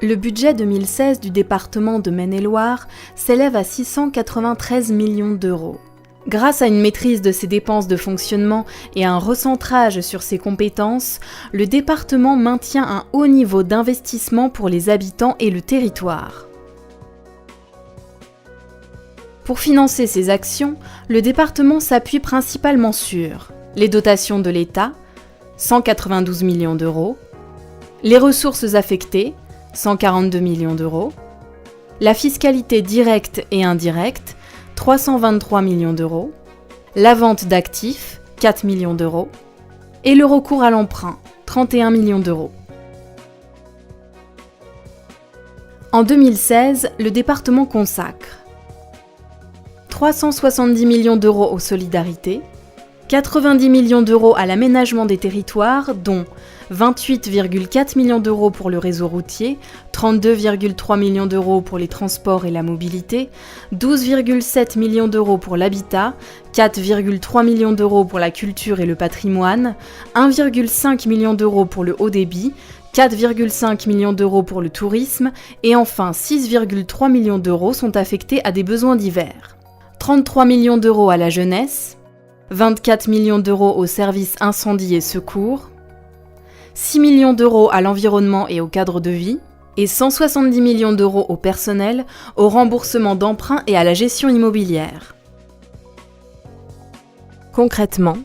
Le budget 2016 du département de Maine-et-Loire s'élève à 693 millions d'euros. Grâce à une maîtrise de ses dépenses de fonctionnement et à un recentrage sur ses compétences, le département maintient un haut niveau d'investissement pour les habitants et le territoire. Pour financer ses actions, le département s'appuie principalement sur les dotations de l'État, 192 millions d'euros, les ressources affectées, 142 millions d'euros, la fiscalité directe et indirecte, 323 millions d'euros, la vente d'actifs, 4 millions d'euros, et le recours à l'emprunt, 31 millions d'euros. En 2016, le département consacre 370 millions d'euros aux solidarités, 90 millions d'euros à l'aménagement des territoires, dont 28,4 millions d'euros pour le réseau routier, 32,3 millions d'euros pour les transports et la mobilité, 12,7 millions d'euros pour l'habitat, 4,3 millions d'euros pour la culture et le patrimoine, 1,5 million d'euros pour le haut débit, 4,5 millions d'euros pour le tourisme et enfin 6,3 millions d'euros sont affectés à des besoins divers. 33 millions d'euros à la jeunesse, 24 millions d'euros aux services incendie et secours, 6 millions d'euros à l'environnement et au cadre de vie, et 170 millions d'euros au personnel, au remboursement d'emprunts et à la gestion immobilière. Concrètement,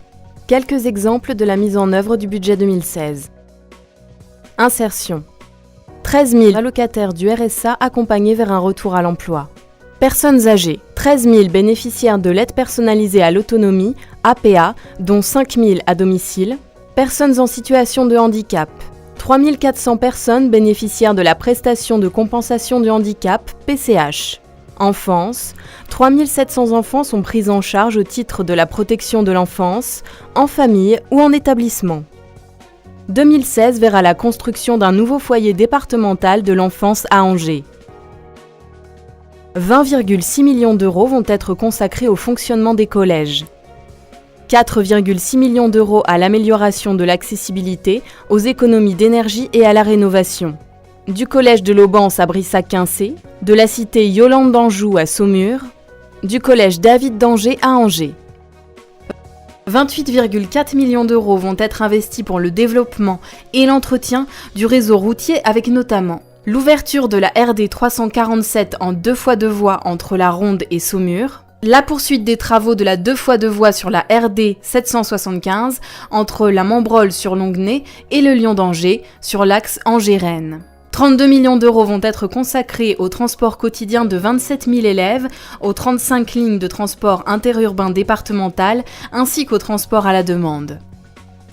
quelques exemples de la mise en œuvre du budget 2016. Insertion. 13 000 allocataires du RSA accompagnés vers un retour à l'emploi. Personnes âgées, 13 000 bénéficiaires de l'aide personnalisée à l'autonomie, APA, dont 5 000 à domicile. Personnes en situation de handicap, 3 400 personnes bénéficiaires de la prestation de compensation du handicap, PCH. Enfance, 3 700 enfants sont pris en charge au titre de la protection de l'enfance, en famille ou en établissement. 2016 verra la construction d'un nouveau foyer départemental de l'enfance à Angers. 20,6 millions d'euros vont être consacrés au fonctionnement des collèges. 4,6 millions d'euros à l'amélioration de l'accessibilité, aux économies d'énergie et à la rénovation. Du collège de l'Aubance à Brissac-Quincé, de la cité Yolande d'Anjou à Saumur, du collège David d'Angers à Angers. 28,4 millions d'euros vont être investis pour le développement et l'entretien du réseau routier avec notamment l'ouverture de la RD 347 en 2x2 voies entre la Ronde et Saumur, la poursuite des travaux de la 2x2 voies sur la RD 775 entre la Montbrol sur Longuenay et le Lion d'Angers sur l'axe Angers-Rennes. 32 millions d'euros vont être consacrés au transport quotidien de 27 000 élèves, aux 35 lignes de transport interurbain départemental ainsi qu'au transport à la demande.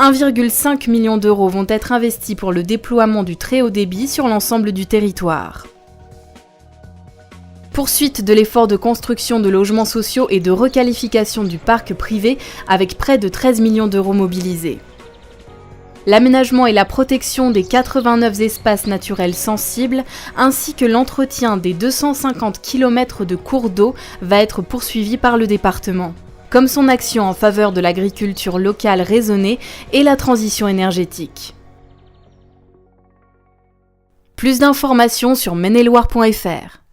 1,5 million d'euros vont être investis pour le déploiement du très haut débit sur l'ensemble du territoire. Poursuite de l'effort de construction de logements sociaux et de requalification du parc privé avec près de 13 millions d'euros mobilisés. L'aménagement et la protection des 89 espaces naturels sensibles ainsi que l'entretien des 250 km de cours d'eau va être poursuivi par le département, comme son action en faveur de l'agriculture locale raisonnée et la transition énergétique. Plus d'informations sur maine-et-loire.fr.